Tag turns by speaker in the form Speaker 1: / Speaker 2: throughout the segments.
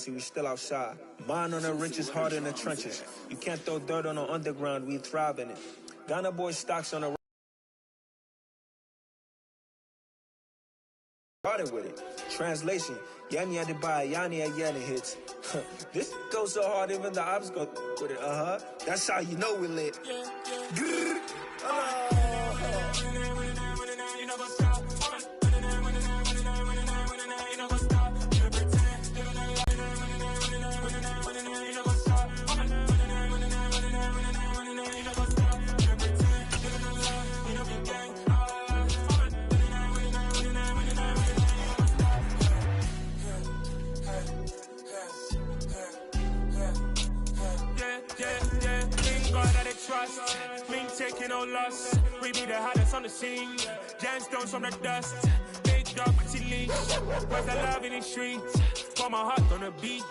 Speaker 1: see we still outside. Mine on the riches, heart in the trenches. You can't throw dirt on the underground, we thrive in it. Ghana boy stocks on the started with it. Translation, Yani Adebayo, Yani Ayana hits. This goes so hard, even the ops go with it. That's how you know we lit.
Speaker 2: Trust, mean taking no loss. We be the hottest on the scene. Gemstones from the dust. Big dog, pretty leash. Where's the love in the streets? Pour my heart on the beat.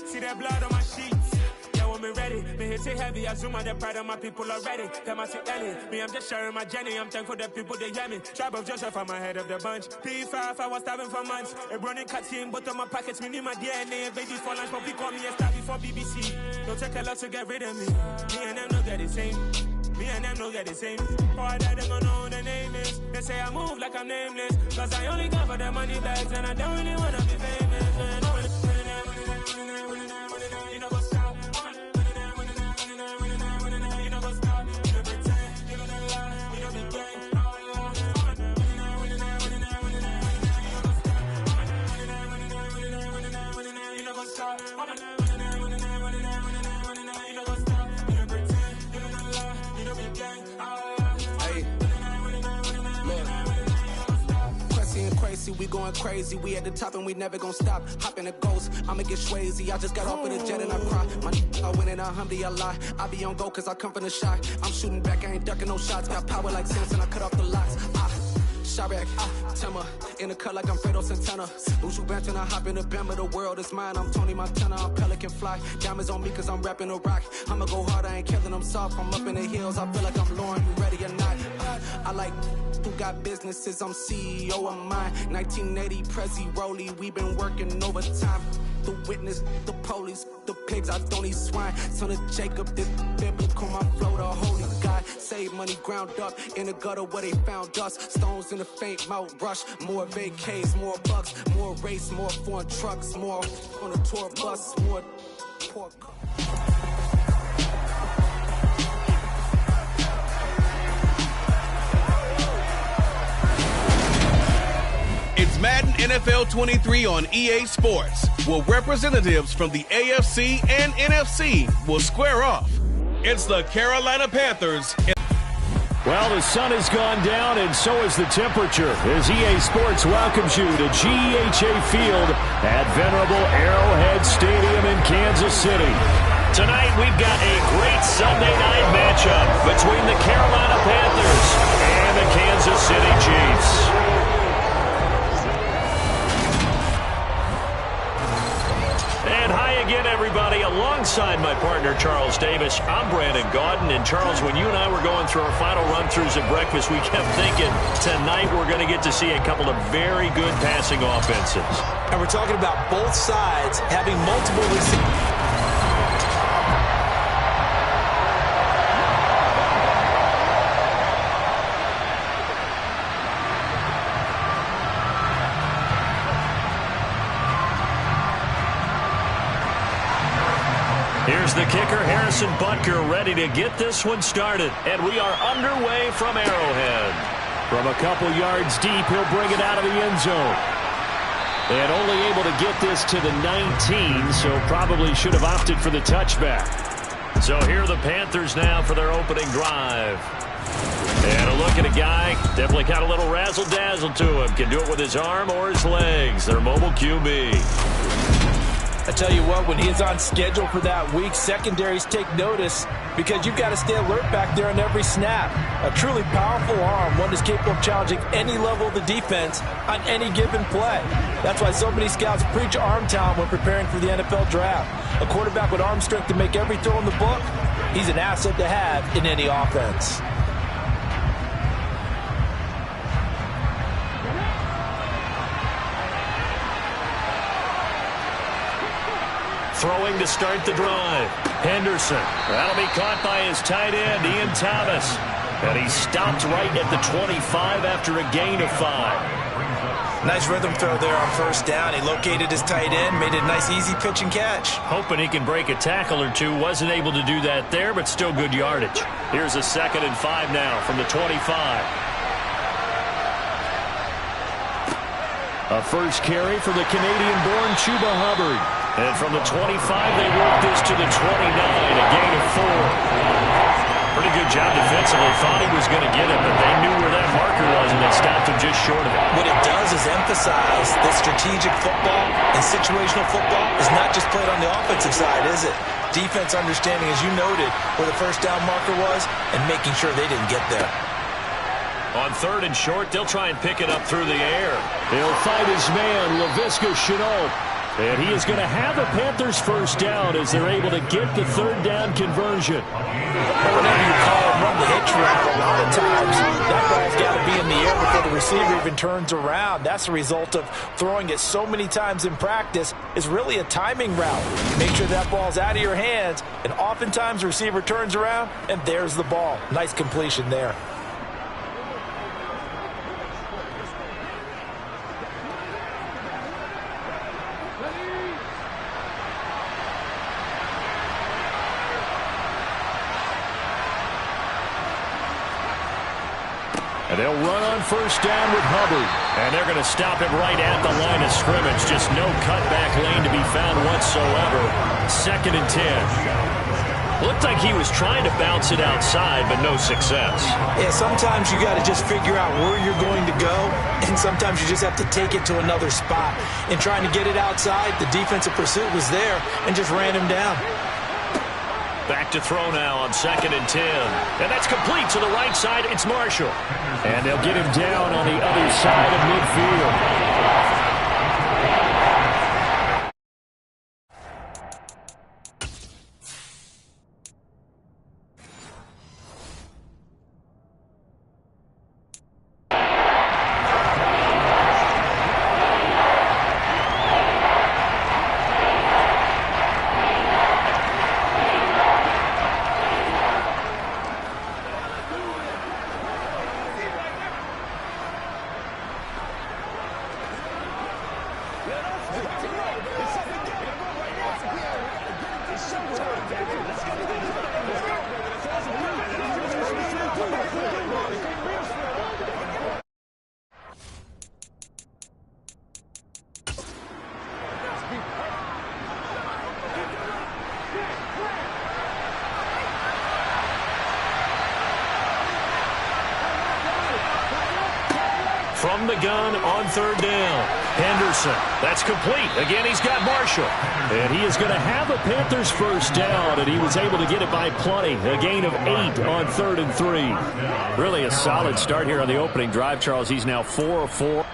Speaker 2: See that blood on my sheets. Yeah, when me ready, me hit it heavy. I zoom on the pride of my people already. Them I see Ellie. Me, I'm just sharing my journey. I'm thankful the people they hear me. Tribe of Joseph, I'm ahead of the bunch. P5, I was starving for months. A running cut in both of my pockets. Me need my DNA and babies for lunch. But we call me a star before BBC. Don't take a lot to get rid of me. Me and them no get the same. Me and them no get the same. All that them gonna know who the name is. They say I move like I'm nameless. Cause I only come for the money bags. And I don't really wanna be famous, man. You know what's up? You know what's up? You don't pretend. You don't lie. You don't be gang. You know what's up?
Speaker 3: We going crazy, we at the top and we never gonna stop. Hop in a ghost, I'ma get swayzy. I just got off in a jet and I cry. I win in a Humvee, I lie. I be on go cause I come from the shot. I'm shooting back, I ain't ducking no shots. Got power like Samson, I cut off the locks. Shabak, Tema, in the cut like I'm Fredo Santana. Ushu Banton, I hop in the Bama, the world is mine. I'm Tony Montana, I'm Pelican Fly. Diamonds on me cause I'm rapping a rock. I'ma go hard, I ain't killing them soft. I'm up in the hills, I feel like I'm Lauren, you ready or not? I like who got businesses, I'm CEO of mine. 1980 Prezi Rolly, we been working overtime. The witness, the police, the pigs, I don't eat swine. Son of Jacob, this biblical, my flow, the holy God. Save money ground up in the gutter where they found us. Stones in the faint mouth rush. More vacays, more bucks, more race, more foreign trucks, more on a tour bus, more pork.
Speaker 4: It's Madden NFL 23 on EA Sports, where representatives from the AFC and NFC will square off. It's the Carolina Panthers.
Speaker 5: Well, the sun has gone down, and so is the temperature, as EA Sports welcomes you to GEHA Field at venerable Arrowhead Stadium in Kansas City. Tonight, we've got a great Sunday night matchup between the Carolina Panthers and the Kansas City Chiefs. And hi again, everybody. Alongside my partner, Charles Davis, I'm Brandon Gaudin. And Charles, when you and I were going through our final run-throughs at breakfast, we kept thinking tonight we're going to get to see a couple of very good passing offenses.
Speaker 6: And we're talking about both sides having multiple receivers.
Speaker 5: Here's the kicker, Harrison Butker, ready to get this one started. And we are underway from Arrowhead. From a couple yards deep, he'll bring it out of the end zone. And only able to get this to the 19, so probably should have opted for the touchback. So here are the Panthers now for their opening drive. And a look at a guy, definitely got a little razzle-dazzle to him. Can do it with his arm or his legs. Their mobile QB.
Speaker 6: I tell you what, when he's on schedule for that week, secondaries take notice because you've got to stay alert back there on every snap. A truly powerful arm, one that's capable of challenging any level of the defense on any given play. That's why so many scouts preach arm talent when preparing for the NFL draft. A quarterback with arm strength to make every throw in the book, he's an asset to have in any offense.
Speaker 5: throwing to start the drive. Henderson. That'll be caught by his tight end, Ian Thomas. And he stopped right at the 25 after a gain of 5.
Speaker 6: Nice rhythm throw there on first down. He located his tight end, made a nice easy pitch and catch.
Speaker 5: Hoping he can break a tackle or two. Wasn't able to do that there, but still good yardage. Here's a 2nd and 5 now from the 25. A first carry for the Canadian-born Chuba Hubbard. And from the 25, they work this to the 29, a gain of 4. Pretty good job defensively. Thought he was going to get it, but they knew where that marker was, and they stopped him just short of it.
Speaker 6: What it does is emphasize that strategic football and situational football is not just played on the offensive side, is it? Defense understanding, as you noted, where the first down marker was and making sure they didn't get there.
Speaker 5: On 3rd and short, they'll try and pick it up through the air. He'll fight his man, Laviska Shenault. And he is going to have a Panthers first down as they're able to get the 3rd down conversion.
Speaker 6: Whenever you call it run the hitch route, a lot of times that ball's got to be in the air before the receiver even turns around. That's the result of throwing it so many times in practice. Is really a timing route. Make sure that ball's out of your hands, and oftentimes the receiver turns around, and there's the ball. Nice completion there.
Speaker 5: And they'll run on first down with Hubbard. And they're going to stop it right at the line of scrimmage. Just no cutback lane to be found whatsoever. 2nd and 10. Looked like he was trying to bounce it outside, but no success.
Speaker 6: Yeah, sometimes you got to just figure out where you're going to go, and sometimes you just have to take it to another spot. In trying to get it outside, the defensive pursuit was there and just ran him down.
Speaker 5: Back to throw now on 2nd and 10. And that's complete to the right side. It's Marshall. And they'll get him down on the other side of midfield. From the gun on 3rd down. Henderson. That's complete. Again, he's got Marshall. And he is going to have a Panthers first down, and he was able to get it by plenty. A gain of 8 on 3rd and 3. Really a solid start here on the opening drive, Charles. He's now 4 of 4.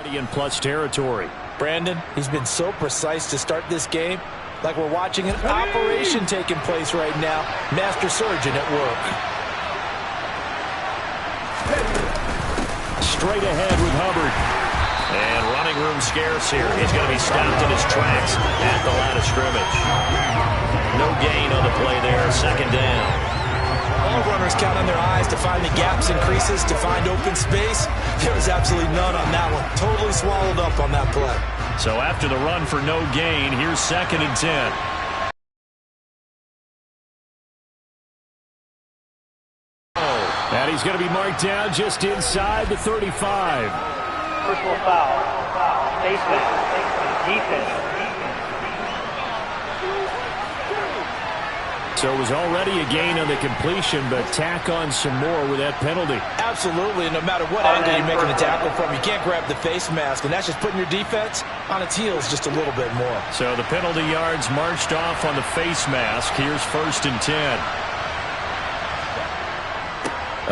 Speaker 5: In plus territory.
Speaker 6: Brandon, he's been so precise to start this game, like we're watching an operation taking place right now. Master surgeon at work.
Speaker 5: Straight ahead with Hubbard. And running room scarce here. He's going to be stopped in his tracks at the line of scrimmage. No gain on the play there. 2nd down.
Speaker 6: All runners count on their eyes to find the gaps and creases, to find open space. There was absolutely none on that one. Totally swallowed up on that play.
Speaker 5: So after the run for no gain, here's 2nd and 10. And he's going to be marked down just inside the 35.
Speaker 7: Personal foul. Face mask. Defense.
Speaker 5: So it was already a gain on the completion, but tack on some more with that penalty.
Speaker 6: Absolutely, and no matter what angle you're making a tackle from, you can't grab the face mask, and that's just putting your defense on its heels just a little bit more.
Speaker 5: So the penalty yards marched off on the face mask. Here's 1st and 10.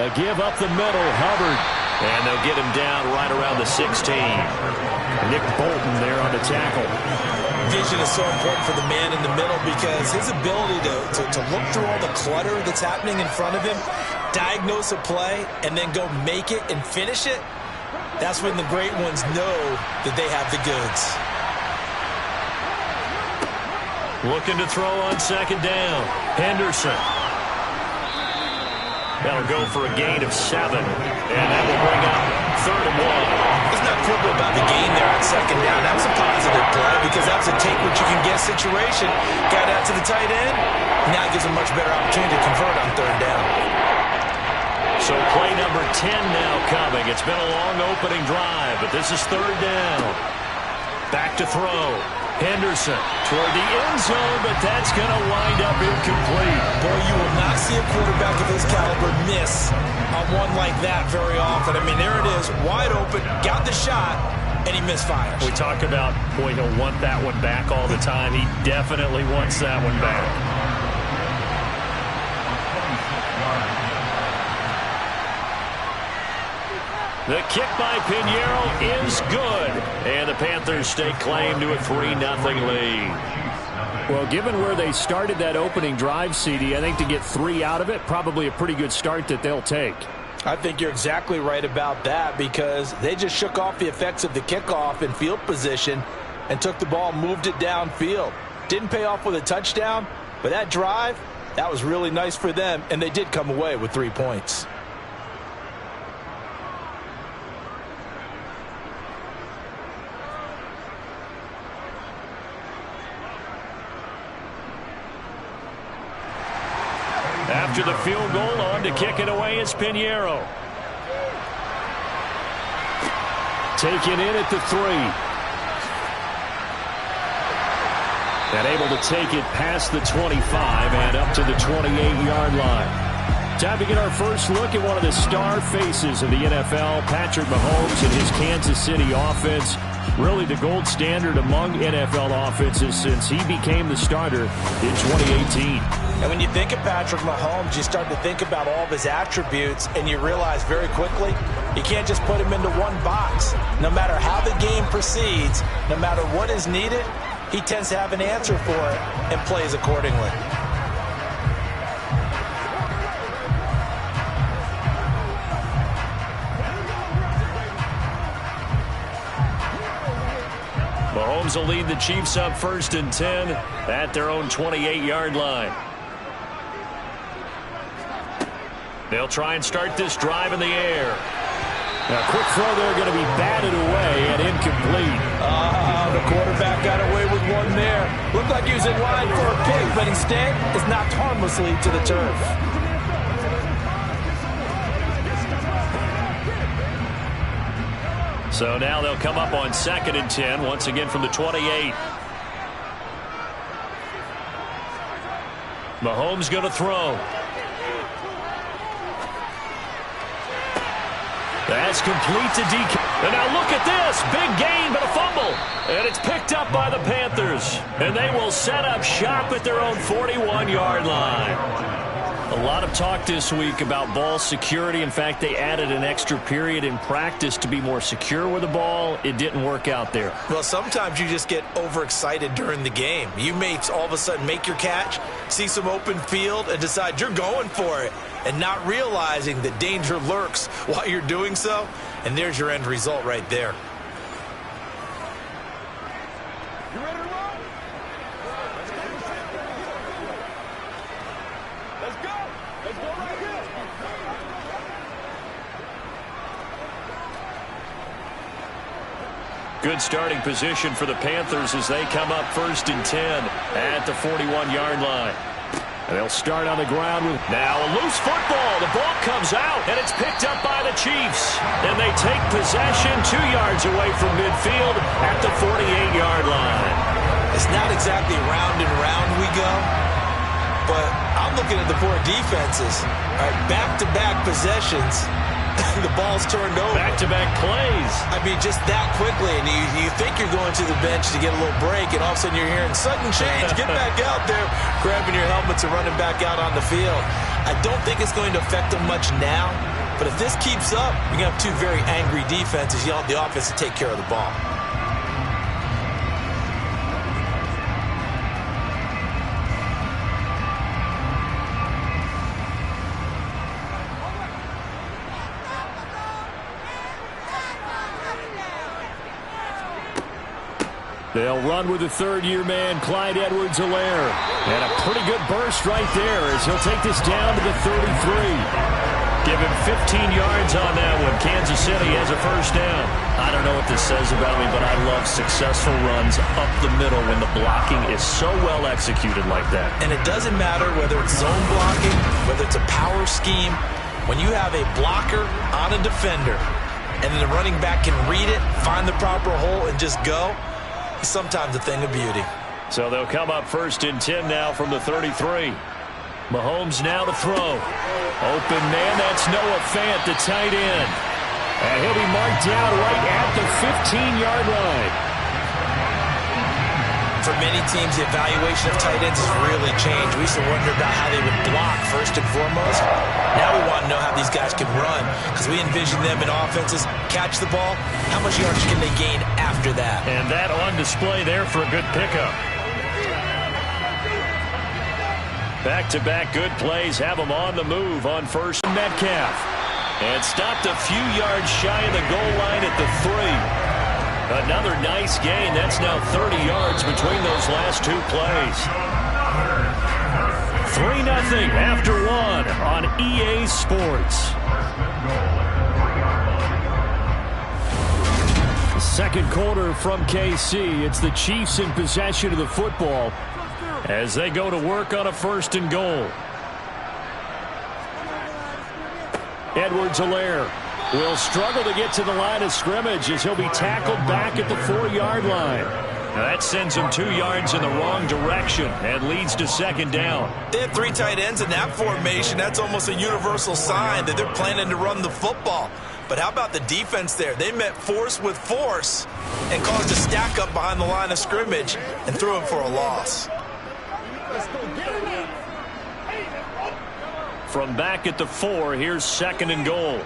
Speaker 5: A give up the middle, Hubbard. And they'll get him down right around the 16. Nick Bolton there on the tackle.
Speaker 6: Vision is so important for the man in the middle because his ability to look through all the clutter that's happening in front of him, diagnose a play, and then go make it and finish it, that's when the great ones know that they have the goods.
Speaker 5: Looking to throw on 2nd down. Henderson. That'll go for a gain of 7. And that will bring up 3rd and 1.
Speaker 6: He's not quibble about the gain there on 2nd down. That was a positive play because that was a take-what-you-can-get situation. Got out to the tight end. Now it gives him a much better opportunity to convert on 3rd down.
Speaker 5: So play number 10 now coming. It's been a long opening drive, but this is 3rd down. Back to throw. Henderson toward the end zone, but that's going to wind up incomplete.
Speaker 6: Boy, you will not see a quarterback of his caliber miss on one like that very often. I mean, there it is, wide open, got the shot, and he misfires.
Speaker 5: We talk about, boy, he'll want that one back all the time. He definitely wants that one back. The kick by Pinheiro is good. And the Panthers stake claim to a 3-0 lead. Well, given where they started that opening drive, CD, I think to get 3 out of it, probably a pretty good start that they'll take.
Speaker 6: I think you're exactly right about that because they just shook off the effects of the kickoff in field position and took the ball and moved it downfield. Didn't pay off with a touchdown, but that drive, that was really nice for them, and they did come away with 3 points.
Speaker 5: After the field goal, on to kick it away is Pinheiro. Taken in at the 3. And able to take it past the 25 and up to the 28-yard line. Time to get our first look at one of the star faces of the NFL, Patrick Mahomes and his Kansas City offense. Really the gold standard among NFL offenses since he became the starter in 2018.
Speaker 6: And when you think of Patrick Mahomes, you start to think about all of his attributes, and you realize very quickly you can't just put him into one box. No matter how the game proceeds, no matter what is needed, he tends to have an answer for it and plays accordingly.
Speaker 5: Mahomes will lead the Chiefs up 1st and 10 at their own 28-yard line. They'll try and start this drive in the air. Now, quick throw there going to be batted away and incomplete.
Speaker 6: The quarterback got away with one there. Looked like he was in line for a pick, but instead is knocked harmlessly to the turf.
Speaker 5: So now they'll come up on 2nd and 10, once again from the 28. Mahomes going to throw. That's complete to DK. And now look at this. Big gain, but a fumble. And it's picked up by the Panthers. And they will set up shop at their own 41-yard line. A lot of talk this week about ball security. In fact, they added an extra period in practice to be more secure with the ball. It didn't work out there.
Speaker 6: Well, sometimes you just get overexcited during the game. You may all of a sudden make your catch, see some open field, and decide you're going for it, and not realizing that danger lurks while you're doing so. And there's your end result right there.
Speaker 2: You ready to roll? Let's go. Let's go right here.
Speaker 5: Good starting position for the Panthers as they come up 1st and 10 at the 41-yard line. And they'll start on the ground with now a loose football. The ball comes out, and it's picked up by the Chiefs. And they take possession 2 yards away from midfield at the 48-yard line.
Speaker 6: It's not exactly round and round we go, but I'm looking at the poor defenses. All right, back-to-back possessions. The ball's turned over.
Speaker 5: Back-to-back plays.
Speaker 6: I mean, just that quickly, and you think you're going to the bench to get a little break, and all of a sudden you're hearing sudden change. Get back out there, grabbing your helmets and running back out on the field. I don't think it's going to affect them much now, but if this keeps up, you're going to have 2 very angry defenses. You want the offense to take care of the ball.
Speaker 5: They'll run with the third-year man, Clyde Edwards-Helaire. And a pretty good burst right there as he'll take this down to the 33. Give him 15 yards on that one. Kansas City has a first down. I don't know what this says about me, but I love successful runs up the middle when the blocking is so well executed like that.
Speaker 6: And it doesn't matter whether it's zone blocking, whether it's a power scheme. When you have a blocker on a defender, and then the running back can read it, find the proper hole, and just go, it's sometimes a thing of beauty.
Speaker 5: So they'll come up 1st and 10 now from the 33. Mahomes now to throw. Open man, that's Noah Fant, the tight end. And he'll be marked down right at the 15-yard line.
Speaker 6: For many teams, the evaluation of tight ends has really changed. We used to wonder about how they would block first and foremost. Now we want to know how these guys can run, because we envision them in offenses catch the ball. How much yardage can they gain after that?
Speaker 5: And that on display there for a good pickup. Back-to-back good plays have them on the move on first and Metcalf. And stopped a few yards shy of the goal line at the 3. Another nice gain. That's now 30 yards between those last 2 plays. 3-0 after 1 on EA Sports. Second quarter from KC. It's the Chiefs in possession of the football as they go to work on a 1st and goal. Edwards-Helaire will struggle to get to the line of scrimmage as he'll be tackled back at the 4-yard line. Now that sends him 2 yards in the wrong direction and leads to 2nd down.
Speaker 6: They have 3 tight ends in that formation. That's almost a universal sign that they're planning to run the football. But how about the defense there? They met force with force and caused a stack up behind the line of scrimmage and threw him for a loss.
Speaker 5: From back at the 4, here's 2nd and goal.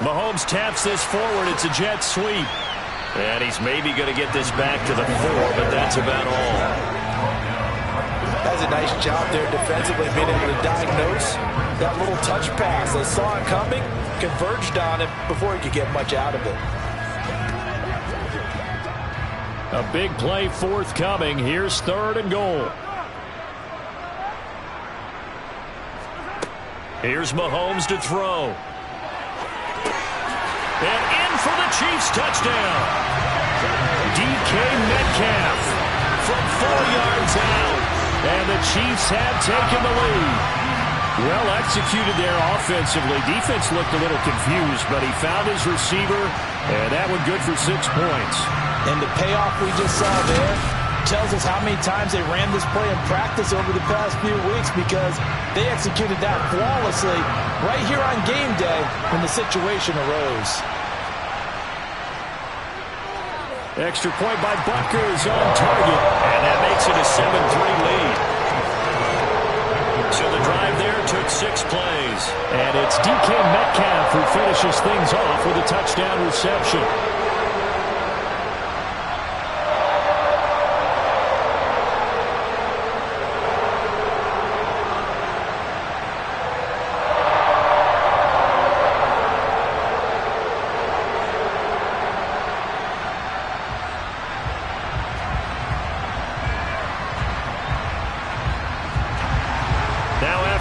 Speaker 5: Mahomes taps this forward. It's a jet sweep. And he's maybe going to get this back to the 4, but that's about all.
Speaker 6: That's a nice job there defensively, being able to diagnose that little touch pass. They saw it coming, converged on it before he could get much out of it.
Speaker 5: A big play forthcoming. Here's 3rd and goal. Here's Mahomes to throw. And in for the Chiefs touchdown. DK Metcalf from 4 yards out. And the Chiefs have taken the lead. Well executed there offensively. Defense looked a little confused, but he found his receiver, and that one good for 6 points.
Speaker 6: And the payoff we just saw there tells us how many times they ran this play in practice over the past few weeks, because they executed that flawlessly right here on game day when the situation arose.
Speaker 5: Extra point by Butker is on target, and that makes it a 7-3 lead. So the drive there took 6 plays, and it's DK Metcalf who finishes things off with a touchdown reception.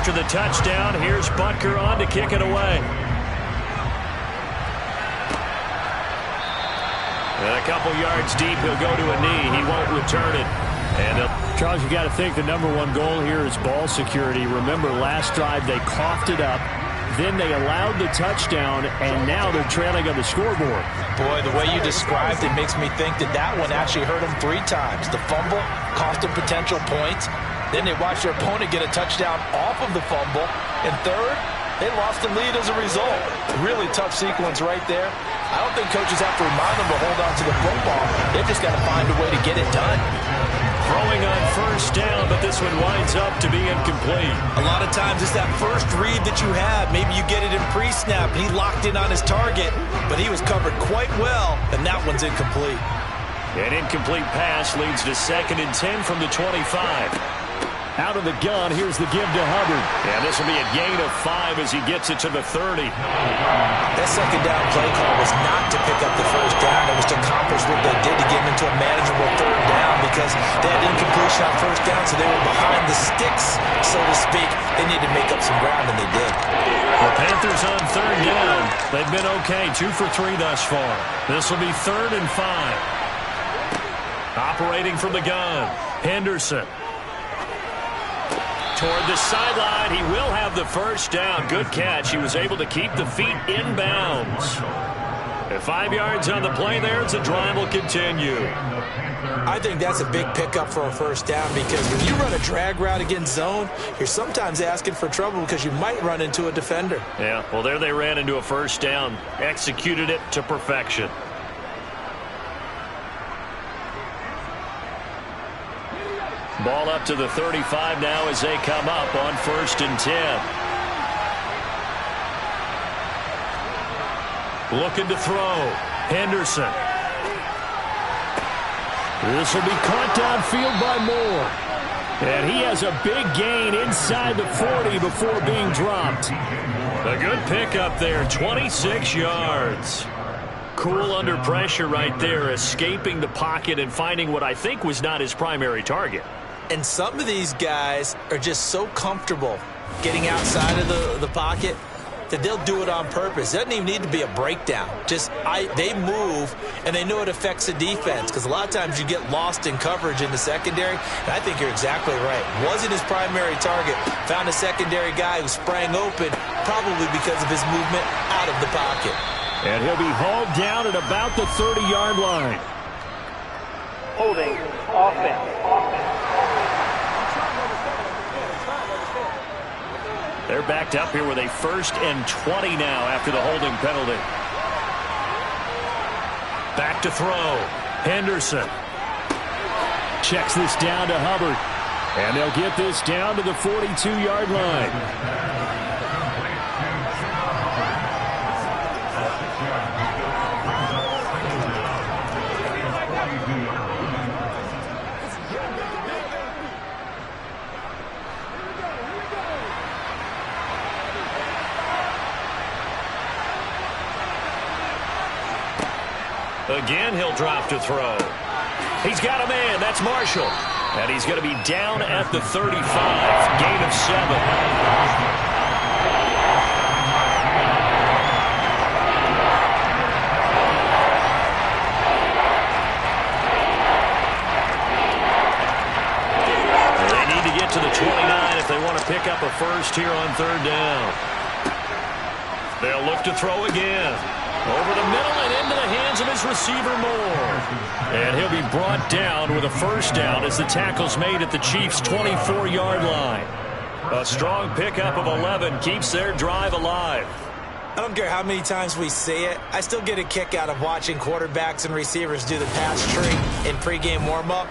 Speaker 5: After the touchdown, here's Butker on to kick it away. And a couple yards deep, he'll go to a knee. He won't return it. And
Speaker 8: Charles, you got to think the number one goal here is ball security. Remember, last drive they coughed it up. Then they allowed the touchdown, and now they're trailing on the scoreboard.
Speaker 6: Boy, the way you described it makes me think that that one actually hurt them 3 times. The fumble cost them potential points. Then they watched their opponent get a touchdown off of the fumble. And third, they lost the lead as a result. Really tough sequence right there. I don't think coaches have to remind them to hold on to the football. They've just got to find a way to get it done.
Speaker 5: Throwing on first down, but this one winds up to be incomplete.
Speaker 6: A lot of times it's that first read that you have. Maybe you get it in pre-snap. He locked in on his target, but he was covered quite well, and that one's incomplete.
Speaker 5: An incomplete pass leads to 2nd and 10 from the 25.
Speaker 8: Out of the gun, here's the give to Hubbard.
Speaker 5: And this will be a gain of 5 as he gets it to the 30.
Speaker 6: That second down play call was not to pick up the first down. It was to accomplish what they did to get him into a manageable 3rd down because they had incompletion on first down, so they were behind the sticks, so to speak. They needed to make up some ground, and they did.
Speaker 5: The Panthers on 3rd down. They've been okay, 2 for 3 thus far. This will be 3rd and 5. Operating from the gun, Henderson. Toward the sideline, he will have the first down. Good catch. He was able to keep the feet in bounds. At 5 yards on the play there, the drive will continue.
Speaker 6: I think that's a big pickup for a first down because when you run a drag route against zone, you're sometimes asking for trouble because you might run into a defender.
Speaker 5: Yeah, well, there they ran into a first down. Executed it to perfection. Ball up to the 35 now as they come up on 1st and 10. Looking to throw. Henderson.
Speaker 8: This will be caught downfield by Moore. And he has a big gain inside the 40 before being dropped.
Speaker 5: A good pickup there, 26 yards. Cool under pressure right there, escaping the pocket and finding what I think was not his primary target.
Speaker 6: And some of these guys are just so comfortable getting outside of the pocket that they'll do it on purpose. It doesn't even need to be a breakdown. They move, and they know it affects the defense because a lot of times you get lost in coverage in the secondary, and I think you're exactly right. Wasn't his primary target. Found a secondary guy who sprang open, probably because of his movement out of the pocket.
Speaker 8: And he'll be hauled down at about the 30-yard line.
Speaker 7: Holding offense.
Speaker 5: They're backed up here with a 1st and 20 now after the holding penalty. Back to throw. Henderson.
Speaker 8: Checks this down to Hubbard. And they'll get this down to the 42-yard line.
Speaker 5: Again, he'll drop to throw. He's got a man. That's Marshall. And he's going to be down at the 35. Gain of 7. They need to get to the 29 if they want to pick up a first here on 3rd down. They'll look to throw again. Over the middle and into the hands of his receiver, Moore. And he'll be brought down with a first down as the tackle's made at the Chiefs' 24-yard line. A strong pickup of 11 keeps their drive alive.
Speaker 6: I don't care how many times we say it, I still get a kick out of watching quarterbacks and receivers do the pass tree in pregame warm-up.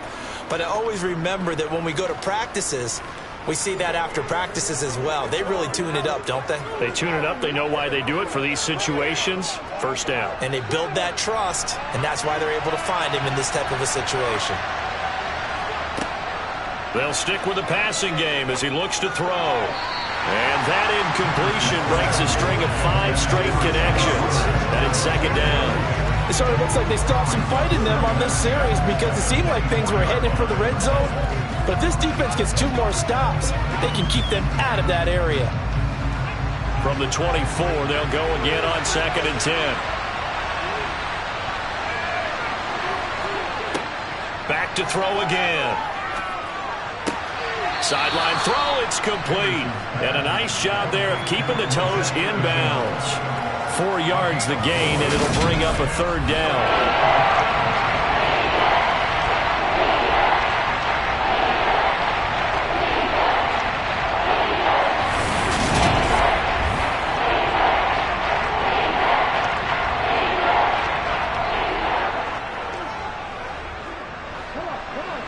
Speaker 6: But I always remember that when we go to practices, we see that after practices as well. They really tune it up, don't they?
Speaker 5: They tune it up. They know why they do it for these situations. First down.
Speaker 6: And they build that trust, and that's why they're able to find him in this type of a situation.
Speaker 5: They'll stick with the passing game as he looks to throw. And that incompletion breaks a string of 5 straight connections. And it's 2nd down.
Speaker 6: It sort of looks like they stopped some fight in them on this series because it seemed like things were heading for the red zone. But if this defense gets 2 more stops, they can keep them out of that area.
Speaker 5: From the 24, they'll go again on 2nd and 10. Back to throw again. Sideline throw, it's complete. And a nice job there of keeping the toes inbounds. 4 yards the gain, and it'll bring up a 3rd down.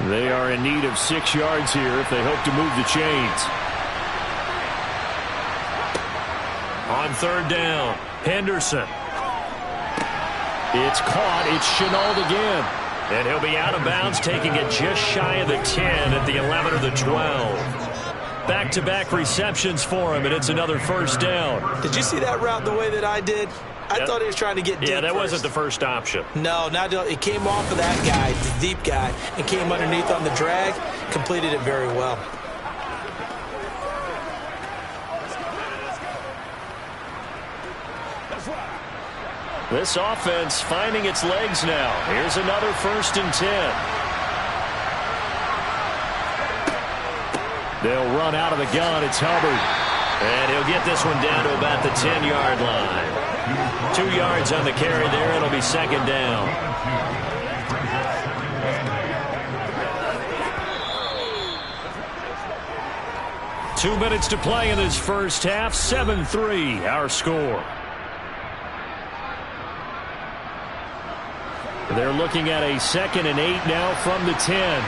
Speaker 5: They are in need of 6 yards here if they hope to move the chains. On 3rd down, Henderson. It's caught. It's Chenault again. And he'll be out of bounds, taking it just shy of the 10 at the 11 or the 12. Back-to-back receptions for him, and it's another 1st down.
Speaker 6: Did you see that route the way that I did? I thought he was trying to get deep.
Speaker 5: Yeah, that
Speaker 6: first.
Speaker 5: wasn't the first option.
Speaker 6: No, it came off of that guy, the deep guy, and came underneath on the drag, completed it very well.
Speaker 5: This offense finding its legs now. Here's another 1st and 10. They'll run out of the gun. It's Hubbard. And he'll get this one down to about the 10-yard line. 2 yards on the carry there. It'll be 2nd down. Two minutes to play in this first half. 7-3 our score. They're looking at a 2nd and 8 now from the 10.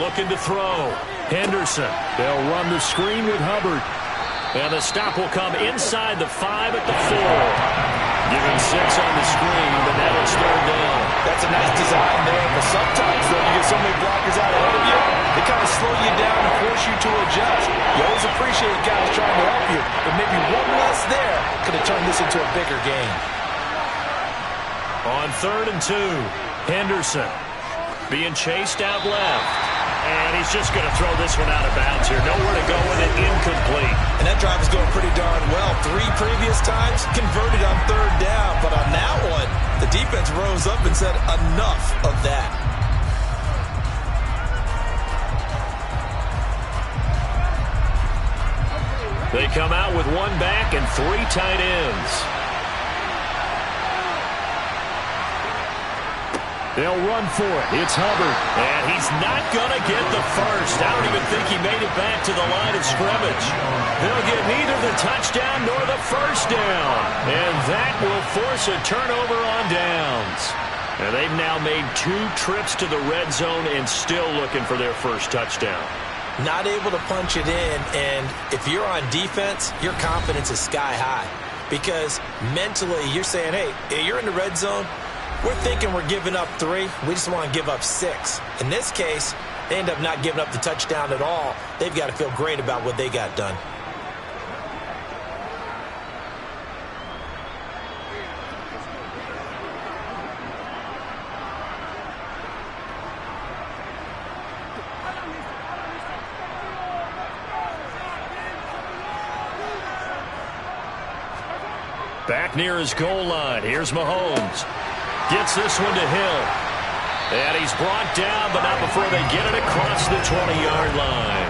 Speaker 5: Looking to throw. Henderson. They'll run the screen with Hubbard. And the stop will come inside the 5 at the 4. Give him 6 on the screen, but now it's 3rd down.
Speaker 6: That's a nice design there, but sometimes, though, you get so many blockers out ahead of you, they kind of slow you down and force you to adjust. You always appreciate guys trying to help you, but maybe one less there could have turned this into a bigger game.
Speaker 5: On 3rd and 2, Henderson being chased out left. And he's just going to throw this one out of bounds here. Nowhere to go with it, incomplete.
Speaker 6: And that drive is going pretty darn well. 3 previous times converted on 3rd down. But on that one, the defense rose up and said enough of that.
Speaker 5: They come out with 1 back and 3 tight ends. They'll run for it. It's Hubbard. And he's not going to get the first. I don't even think he made it back to the line of scrimmage. They'll get neither the touchdown nor the first down. And that will force a turnover on downs. And they've now made 2 trips to the red zone and still looking for their first touchdown.
Speaker 6: Not able to punch it in, and if you're on defense, your confidence is sky high. Because mentally, you're saying, hey, you're in the red zone. We're thinking we're giving up 3. We just want to give up 6. In this case, they end up not giving up the touchdown at all. They've got to feel great about what they got done.
Speaker 5: Back near his goal line. Here's Mahomes. Gets this one to Hill. And he's brought down, but not before they get it across the 20-yard line.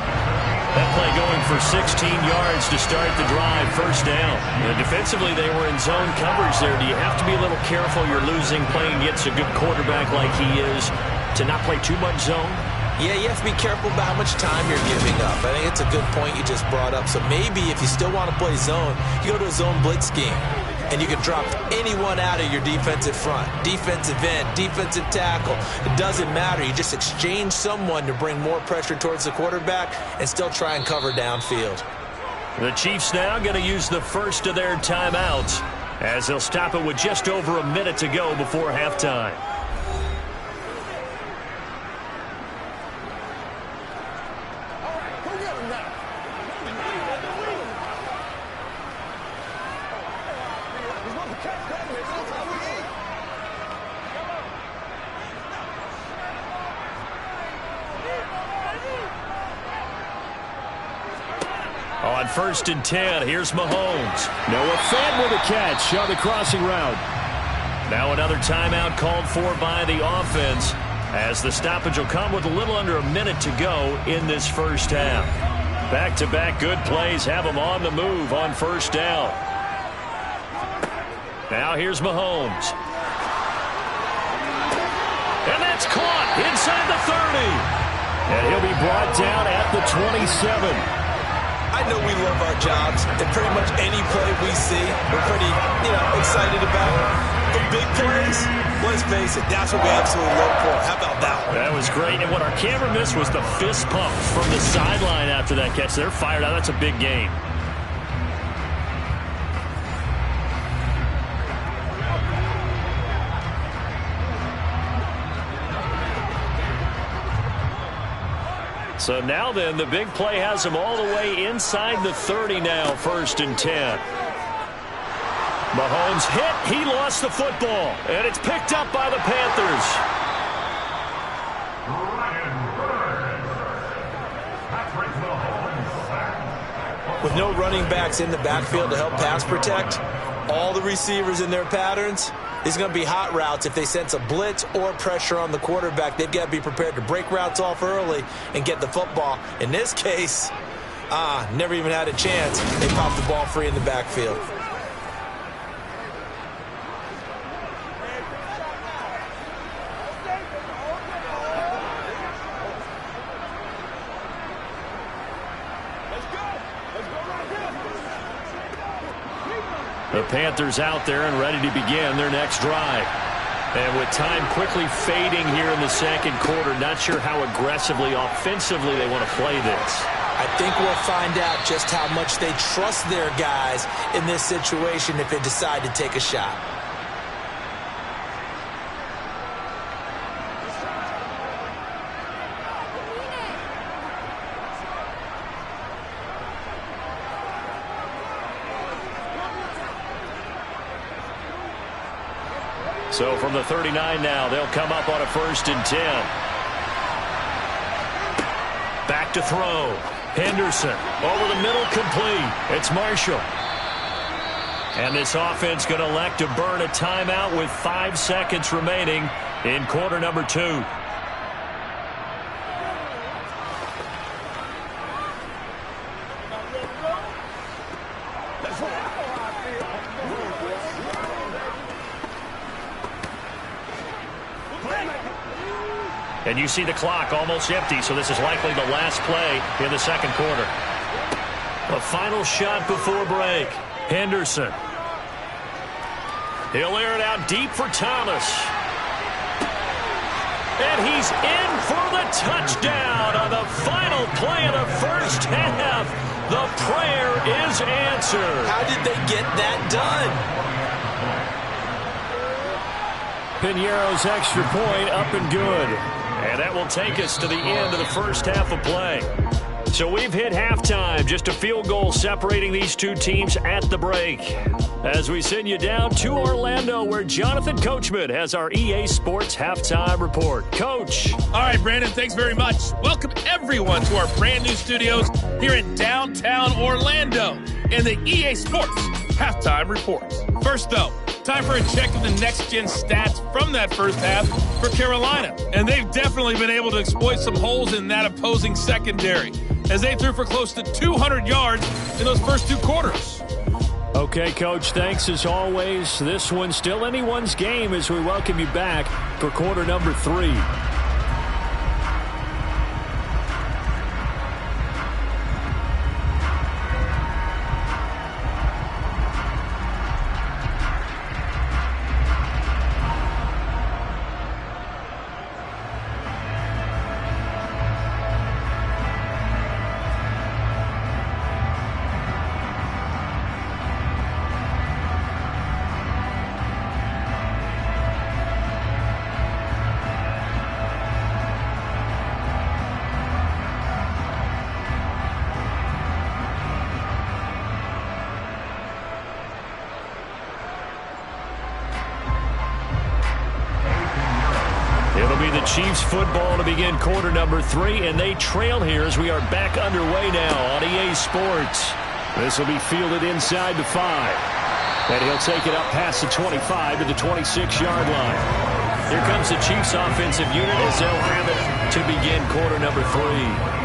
Speaker 5: That play going for 16 yards to start the drive. 1st down. And defensively, they were in zone coverage there. Do you have to be a little careful? You're losing, playing against a good quarterback like he is, to not play too much zone?
Speaker 6: Yeah, you have to be careful about how much time you're giving up. I think it's a good point you just brought up. So maybe if you still want to play zone, you go to a zone blitz scheme. And you can drop anyone out of your defensive front, defensive end, defensive tackle. It doesn't matter. You just exchange someone to bring more pressure towards the quarterback and still try and cover downfield.
Speaker 5: The Chiefs now going to use the first of their timeouts as they'll stop it with just over a minute to go before halftime. On 1st and 10, here's Mahomes. Noah Fant with a catch on the crossing route. Now another timeout called for by the offense, as the stoppage will come with a little under a minute to go in this first half. Back-to-back good plays have them on the move on first down. Now here's Mahomes. And that's caught inside the 30. And he'll be brought down at the 27.
Speaker 6: I know we love our jobs, and pretty much any play we see, we're pretty, excited about. The big plays, let's face it, that's what we absolutely look for. How about that one?
Speaker 5: That was great, and what our camera missed was the fist pump from the sideline after that catch. They're fired out. That's a big game. So now then, the big play has him all the way inside the 30 now, 1st and 10. Mahomes hit. He lost the football, and it's picked up by the Panthers.
Speaker 6: With no running backs in the backfield to help pass protect, all the receivers in their patterns, it's going to be hot routes. If they sense a blitz or pressure on the quarterback, they've got to be prepared to break routes off early and get the football. In this case, never even had a chance. They popped the ball free in the backfield.
Speaker 5: The Panthers out there and ready to begin their next drive. And with time quickly fading here in the second quarter, not sure how aggressively, offensively they want to play this.
Speaker 6: I think we'll find out just how much they trust their guys in this situation if they decide to take a shot.
Speaker 5: So from the 39 now, they'll come up on a 1st and 10. Back to throw. Henderson over the middle, complete. It's Marshall. And this offense going to elect to burn a timeout with 5 seconds remaining in quarter number 2. And you see the clock almost empty, so this is likely the last play in the second quarter. A final shot before break. Henderson. He'll air it out deep for Thomas. And he's in for the touchdown on the final play of the first half. The prayer is answered.
Speaker 6: How did they get that done?
Speaker 5: Piñeiro's extra point up and good. And that will take us to the end of the first half of play. So we've hit halftime, just a field goal separating these two teams at the break. As we send you down to Orlando, where Jonathan Coachman has our EA Sports Halftime Report. Coach.
Speaker 9: All right, Brandon, thanks very much. Welcome everyone to our brand new studios here in downtown Orlando in the EA Sports Halftime Report. First, though, time for a check of the next-gen stats from that first half for Carolina. And they've definitely been able to exploit some holes in that opposing secondary, as they threw for close to 200 yards in those first 2 quarters.
Speaker 5: Okay, Coach, thanks as always. This one's still anyone's game as we welcome you back for quarter number 3. Chiefs football to begin quarter number 3, and they trail here as we are back underway now on EA Sports. This will be fielded inside the 5.
Speaker 8: And he'll take it up past the 25 to the 26-yard line. Here comes the Chiefs offensive unit as they'll have it to begin quarter number 3.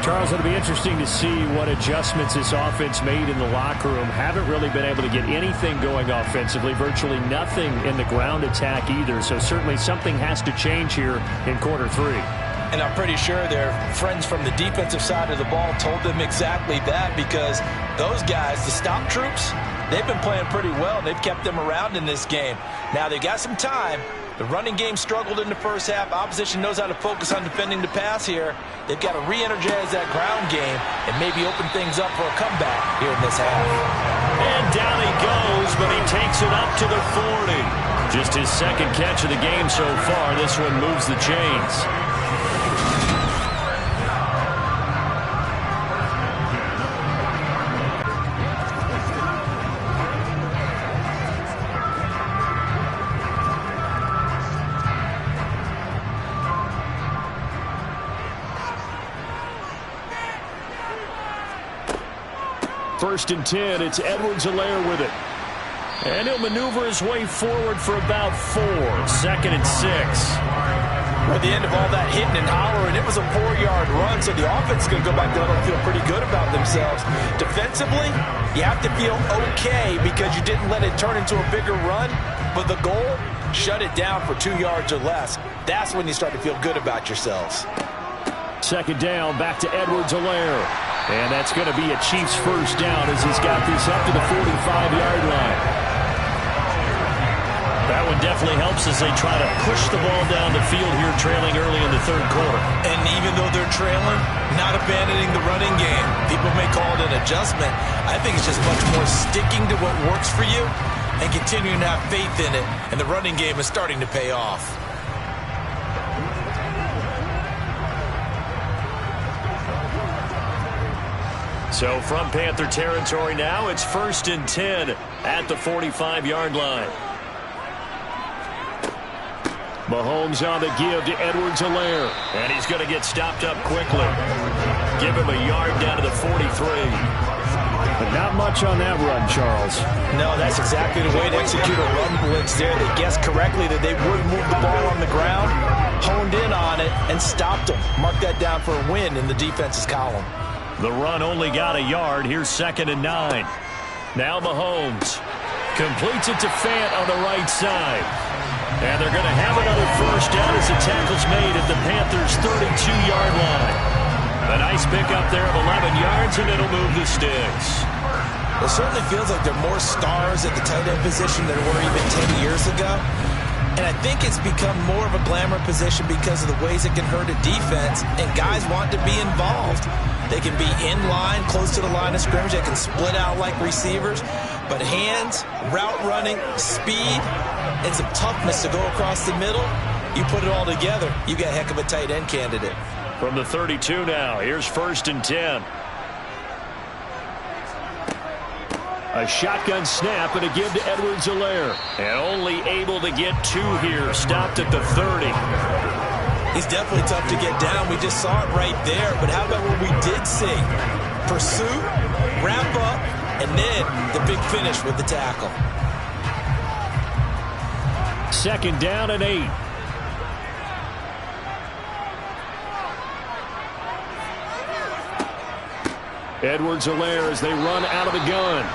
Speaker 8: Charles, it'll be interesting to see what adjustments this offense made in the locker room. Haven't really been able to get anything going offensively, virtually nothing in the ground attack either. So certainly something has to change here in quarter 3.
Speaker 6: And I'm pretty sure their friends from the defensive side of the ball told them exactly that, because those guys, the stop troops, they've been playing pretty well, and they've kept them around in this game. Now they've got some time. The running game struggled in the first half. Opposition knows how to focus on defending the pass here. They've got to re-energize that ground game and maybe open things up for a comeback here in this half.
Speaker 8: And down he goes, but he takes it up to the 40. Just his second catch of the game so far. This one moves the chains. First and 10, it's Edwards-Helaire with it. And he'll maneuver his way forward for about 4. Second and 6.
Speaker 6: At the end of all that hitting and hollering, it was a 4-yard run, so the offense is going to go back there and feel pretty good about themselves. Defensively, you have to feel okay because you didn't let it turn into a bigger run, but the goal, shut it down for 2 yards or less. That's when you start to feel good about yourselves.
Speaker 8: Second down, back to Edwards-Helaire. And that's going to be a Chiefs first down as he's got this up to the 45-yard line. That one definitely helps as they try to push the ball down the field here, trailing early in the third quarter.
Speaker 6: And even though they're trailing, not abandoning the running game. People may call it an adjustment. I think it's just much more sticking to what works for you and continuing to have faith in it. And the running game is starting to pay off.
Speaker 8: So from Panther territory now, it's first and 10 at the 45-yard line. Mahomes on the give to Edwards-Helaire. And he's going to get stopped up quickly. Give him a yard down to the 43. But not much on that run, Charles.
Speaker 6: No, that's exactly the way to execute a run blitz there. They guessed correctly that they would move the ball on the ground, honed in on it, and stopped them. Mark that down for a win in the defense's column.
Speaker 8: The run only got a yard. Here's second and 9. Now Mahomes completes it to Fant on the right side. And they're going to have another first down as the tackle's made at the Panthers' 32-yard line. A nice pickup there of 11 yards, and it'll move the sticks.
Speaker 6: It certainly feels like there are more stars at the tight end position than there were even 10 years ago. And I think it's become more of a glamour position because of the ways it can hurt a defense, and guys want to be involved. They can be in line, close to the line of scrimmage. They can split out like receivers. But hands, route running, speed, and some toughness to go across the middle, you put it all together, you got a heck of a tight end candidate.
Speaker 8: From the 32 now, here's first and 10. A shotgun snap and a give to Edwards-Helaire. And only able to get 2 here. Stopped at the 30.
Speaker 6: He's definitely tough to get down. We just saw it right there. But how about what we did see? Pursuit, wrap up, and then the big finish with the tackle.
Speaker 8: Second down and 8. Edwards-Helaire as they run out of the gun.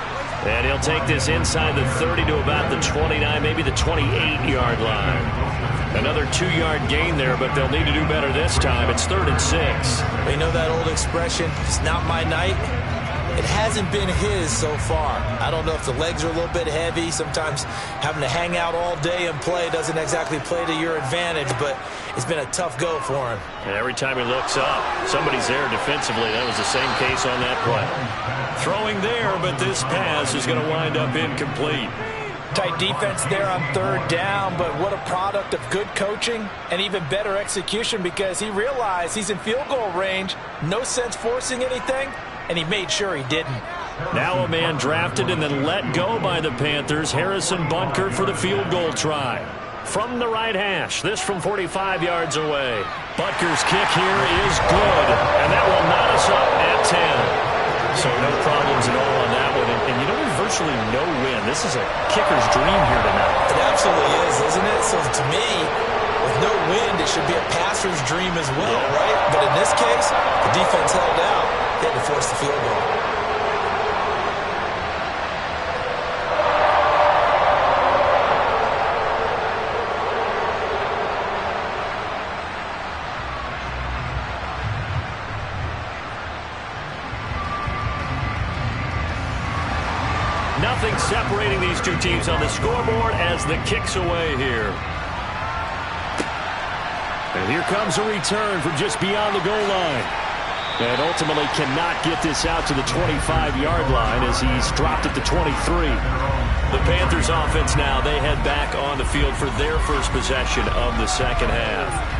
Speaker 8: And he'll take this inside the 30 to about the 29, maybe the 28-yard line. Another 2-yard gain there, but they'll need to do better this time. It's 3rd and 6.
Speaker 6: You know that old expression, it's not my night? It hasn't been his so far. I don't know if the legs are a little bit heavy. Sometimes having to hang out all day and play doesn't exactly play to your advantage, but it's been a tough go for him.
Speaker 8: And every time he looks up, somebody's there defensively. That was the same case on that play. Throwing there, but this pass is going to wind up incomplete.
Speaker 6: Tight defense there on 3rd down, but what a product of good coaching and even better execution because he realized he's in field goal range. No sense forcing anything, and he made sure he didn't.
Speaker 8: Now a man drafted and then let go by the Panthers, Harrison Bunker for the field goal try. From the right hash, this from 45 yards away. Butker's kick here is good, and that will knot us up at 10. So no problems at all on that one. And you know, we've virtually no wind. This is a kicker's dream here tonight.
Speaker 6: It absolutely is, isn't it? So to me, with no wind, it should be a passer's dream as well, right? But in this case, the defense held out. They had to force the field goal.
Speaker 8: Nothing separating these two teams on the scoreboard as the kick's away here. And here comes a return from just beyond the goal line. And ultimately cannot get this out to the 25-yard line as he's dropped it to 23. The Panthers offense now, they head back on the field for their first possession of the second half.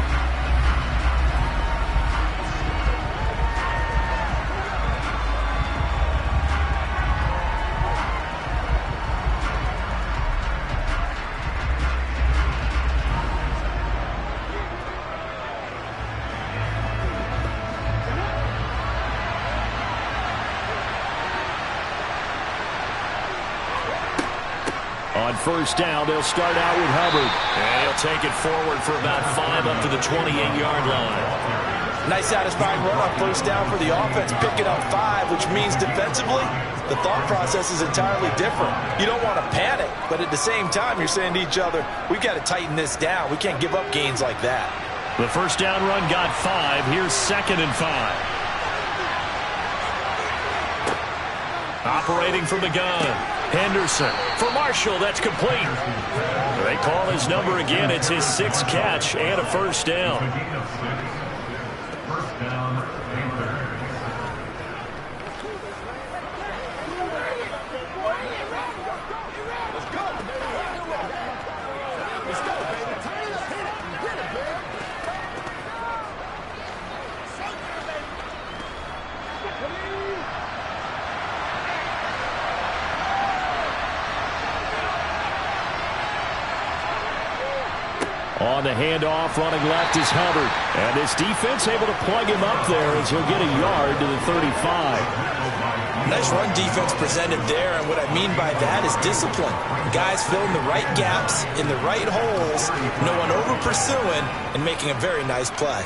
Speaker 8: On first down, they'll start out with Hubbard. And he'll take it forward for about 5 up to the 28-yard line.
Speaker 6: Nice satisfying run on first down for the offense, picking up 5, which means defensively, the thought process is entirely different. You don't want to panic, but at the same time, you're saying to each other, we've got to tighten this down. We can't give up gains like that.
Speaker 8: The first down run got 5. Here's 2nd and 5. Operating from the gun. Henderson for Marshall. That's complete. They call his number again. It's his 6th catch and a first down. On the handoff, running left is Hubbard. And this defense able to plug him up there as he'll get a yard to the 35.
Speaker 6: Nice run defense presented there, and what I mean by that is discipline. Guys filling the right gaps in the right holes, no one over pursuing, and making a very nice play.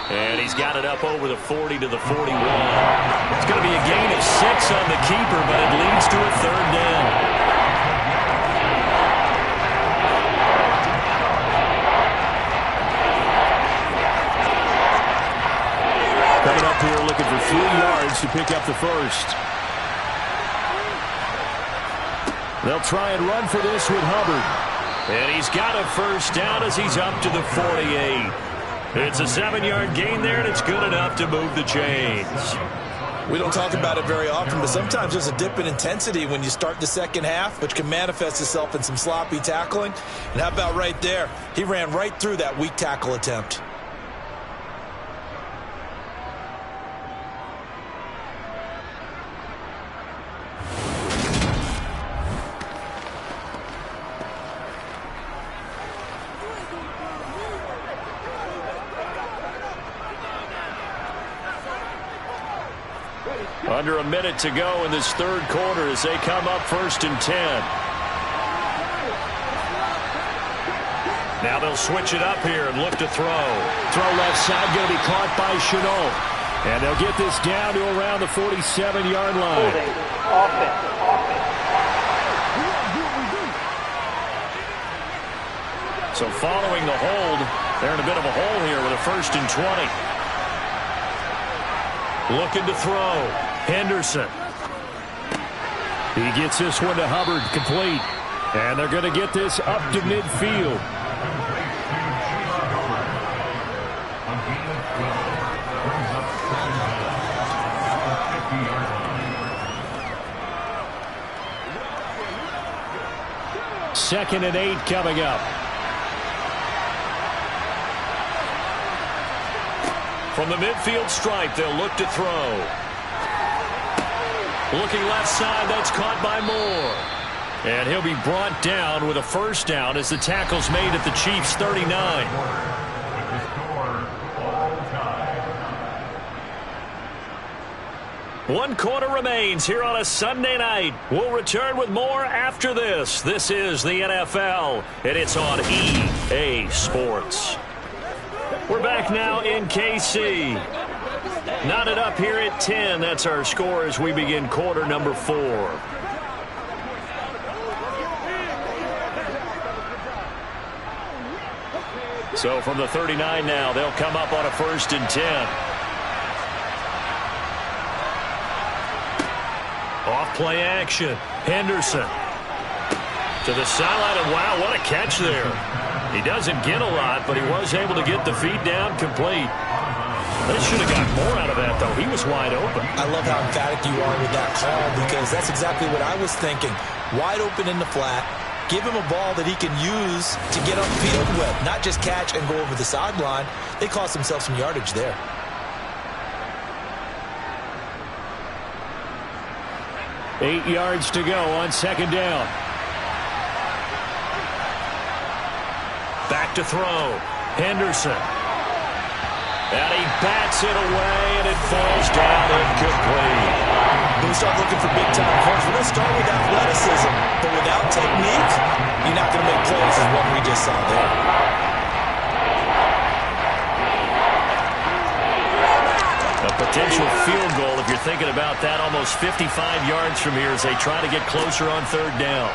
Speaker 8: And he's got it up over the 40 to the 41. It's going to be a gain of 6 on the keeper, but it leads to a 3rd down. Coming up here looking for 3 yards to pick up the first. They'll try and run for this with Hubbard. And he's got a first down as he's up to the 48. It's a 7-yard gain there, and it's good enough to move the chains.
Speaker 6: We don't talk about it very often, but sometimes there's a dip in intensity when you start the second half, which can manifest itself in some sloppy tackling. And how about right there? He ran right through that weak tackle attempt.
Speaker 8: Under a minute to go in this 3rd quarter as they come up 1st and 10. Now they'll switch it up here and look to throw. Throw left side, going to be caught by Chenault. And they'll get this down to around the 47-yard line.
Speaker 7: Holding. Offense.
Speaker 8: So following the hold, they're in a bit of a hole here with a 1st and 20. Looking to throw. Henderson. He gets this one to Hubbard, complete. And they're going to get this up to midfield. Second and 8 coming up. From the midfield stripe, they'll look to throw. Looking left side, that's caught by Moore.
Speaker 5: And he'll be brought down with a first down as the tackle's made at the Chiefs' 39. One quarter remains here on a Sunday night. We'll return with more after this. This is the NFL, and it's on EA Sports. We're back now in KC. Knotted up here at 10. That's our score as we begin quarter number 4. So from the 39 now, they'll come up on a 1st and 10. Off play action. Henderson to the sideline, and wow, what a catch there. He doesn't get a lot, but he was able to get the feet down complete. They should have got more out of that, though. He was wide open.
Speaker 6: I love how emphatic you are with that call, because that's exactly what I was thinking. Wide open in the flat. Give him a ball that he can use to get upfield with, not just catch and go over the sideline. They cost themselves some yardage there.
Speaker 5: Eight yards to go on 2nd down. Back to throw. Henderson. And he bats it away, and it falls down incomplete.
Speaker 6: When we start looking for big-time plays, we're going to start with athleticism. But without technique, you're not going to make plays as what we just saw there.
Speaker 5: A potential field goal, if you're thinking about that, almost 55 yards from here as they try to get closer on 3rd down.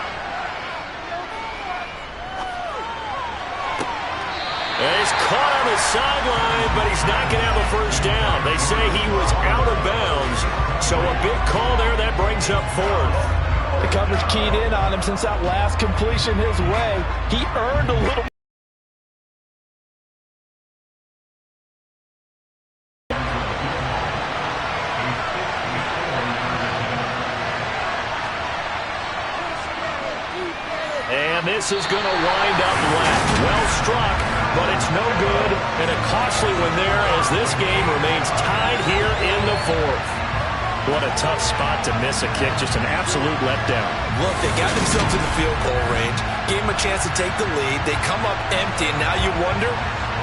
Speaker 5: And he's caught on the sideline, but he's not going to have a first down. They say he was out of bounds, so a big call there that brings up 4th.
Speaker 6: The coverage keyed in on him since that last completion his way. He earned a little.
Speaker 5: And this is going to wind up left. Well struck, but it's no good, and a costly one there as this game remains tied here in the 4th. What a tough spot to miss a kick, just an absolute letdown.
Speaker 6: Look, they got themselves in the field goal range, gave them a chance to take the lead. They come up empty, and now you wonder,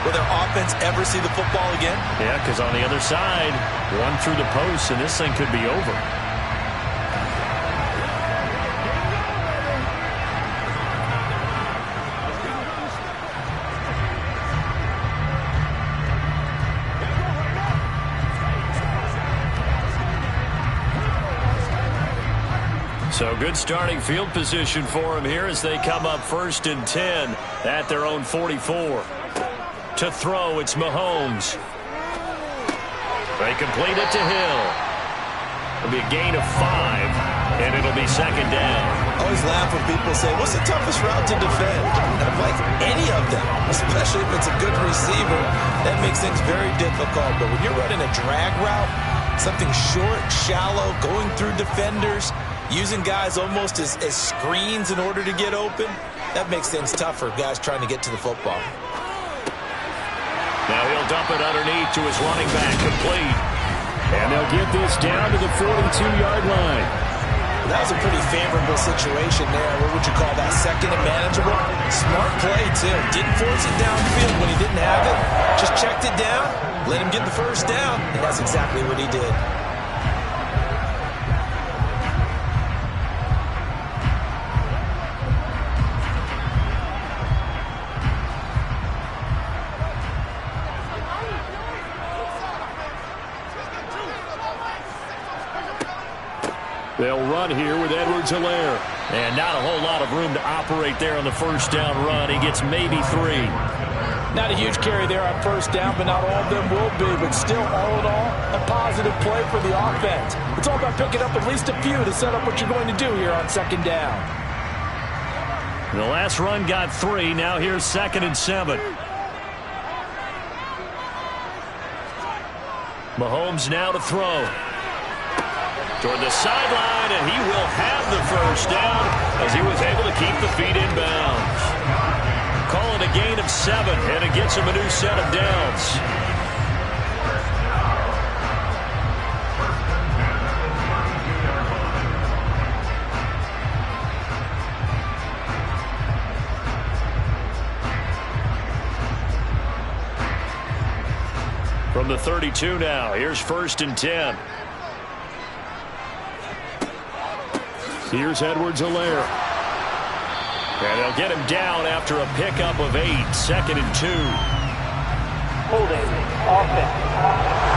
Speaker 6: will their offense ever see the football again?
Speaker 5: Yeah, because on the other side, one through the post, and this thing could be over. So good starting field position for him here as they come up 1st and 10 at their own 44. To throw, it's Mahomes. They complete it to Hill. It'll be a gain of 5, and it'll be 2nd down.
Speaker 6: I always laugh when people say, what's the toughest route to defend? And I'm like, any of them, especially if it's a good receiver. That makes things very difficult. But when you're running a drag route, something short, shallow, going through defenders, using guys almost as screens in order to get open, that makes things tough for guys trying to get to the football.
Speaker 5: Now he'll dump it underneath to his running back, complete. And they'll get this down to the 42-yard line.
Speaker 6: That was a pretty favorable situation there. What would you call that? 2nd and manageable? Smart play, too. Didn't force it downfield when he didn't have it. Just checked it down, let him get the first down, and that's exactly what he did.
Speaker 5: They'll run here with Edwards-Helaire. And not a whole lot of room to operate there on the 1st down run. He gets maybe 3.
Speaker 6: Not a huge carry there on 1st down, but not all of them will be. But still, all in all, a positive play for the offense. It's all about picking up at least a few to set up what you're going to do here on 2nd down.
Speaker 5: The last run got 3. Now here's 2nd and 7. Mahomes now to throw. Toward the sideline, and he will have the first down as he was able to keep the feet in bounds. Calling a gain of 7, and it gets him a new set of downs. From the 32 now, here's 1st and 10. Here's Edwards-Helaire. And they'll get him down after a pickup of 8. 2nd and 2.
Speaker 7: Holding. Offense.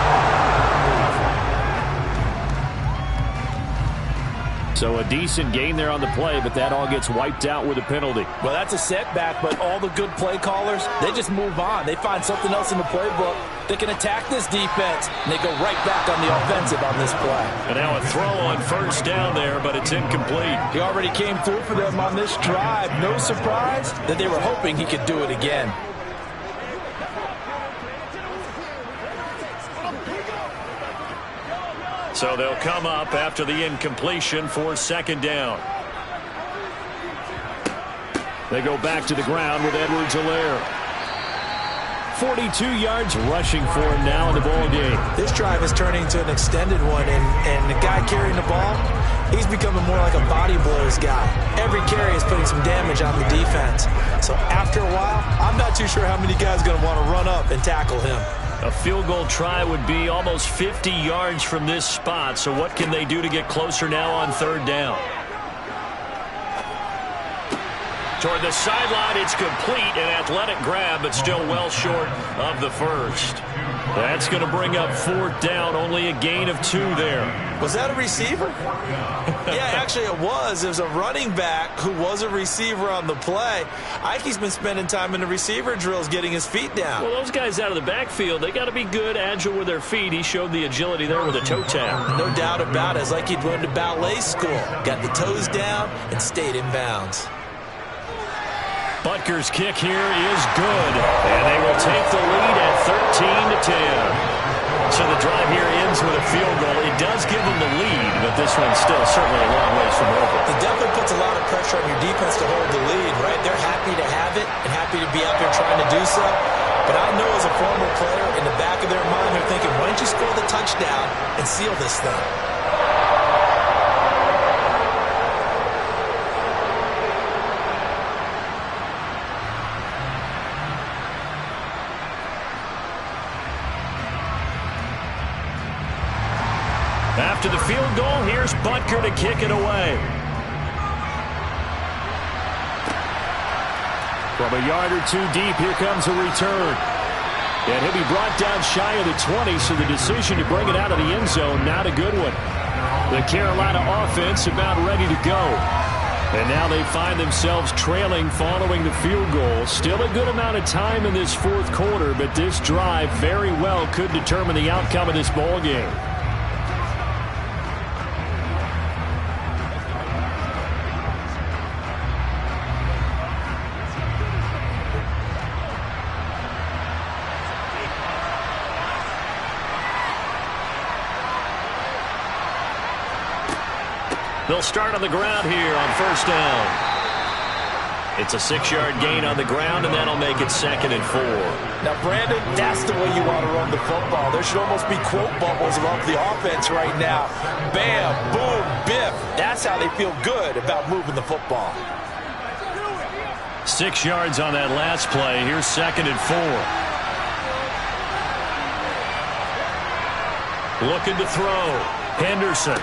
Speaker 8: So a decent gain there on the play, but that all gets wiped out with a penalty.
Speaker 6: Well, that's a setback, but all the good play callers, they just move on. They find something else in the playbook. They can attack this defense, and they go right back on the offensive on this play.
Speaker 5: And now a throw on 1st down there, but it's incomplete.
Speaker 6: He already came through for them on this drive. No surprise that they were hoping he could do it again.
Speaker 5: So they'll come up after the incompletion for 2nd down. They go back to the ground with Edwards-Helaire. 42 yards rushing for him now in the ball game.
Speaker 6: This drive is turning into an extended one, and the guy carrying the ball, he's becoming more like a body blows guy. Every carry is putting some damage on the defense. So after a while, I'm not too sure how many guys are going to want to run up and tackle him.
Speaker 5: A field goal try would be almost 50 yards from this spot. So what can they do to get closer now on 3rd down? Toward the sideline, it's complete. An athletic grab, but still well short of the 1st. That's going to bring up 4th down. Only a gain of 2 there.
Speaker 6: Was that a receiver? Yeah, actually it was. It was a running back who was a receiver on the play. Ike's been spending time in the receiver drills getting his feet down.
Speaker 5: Well, those guys out of the backfield, they got to be good, agile with their feet. He showed the agility there with a toe tap.
Speaker 6: No doubt about it. It's like he'd run to ballet school. Got the toes down and stayed in bounds.
Speaker 5: Butker's kick here is good, and they will take the lead at 13-10. So the drive here ends with a field goal. It does give them the lead, but this one's still certainly a long ways from over.
Speaker 6: It definitely puts a lot of pressure on your defense to hold the lead, right? They're happy to have it and happy to be out there trying to do so. But I know as a former player, in the back of their mind, they're thinking, why don't you score the touchdown and seal this thing?
Speaker 5: After the field goal, here's Butker to kick it away. From a yard or 2 deep, here comes a return. And he'll be brought down shy of the 20, so the decision to bring it out of the end zone, not a good one. The Carolina offense about ready to go. And now they find themselves trailing following the field goal. Still a good amount of time in this 4th quarter, but this drive very well could determine the outcome of this ball game. They'll start on the ground here on 1st down. It's a 6-yard gain on the ground, and that'll make it 2nd and 4.
Speaker 6: Now, Brandon, that's the way you want to run the football. There should almost be quote bubbles above the offense right now. Bam, boom, biff. That's how they feel good about moving the football.
Speaker 5: 6 yards on that last play. Here's 2nd and 4. Looking to throw. Henderson.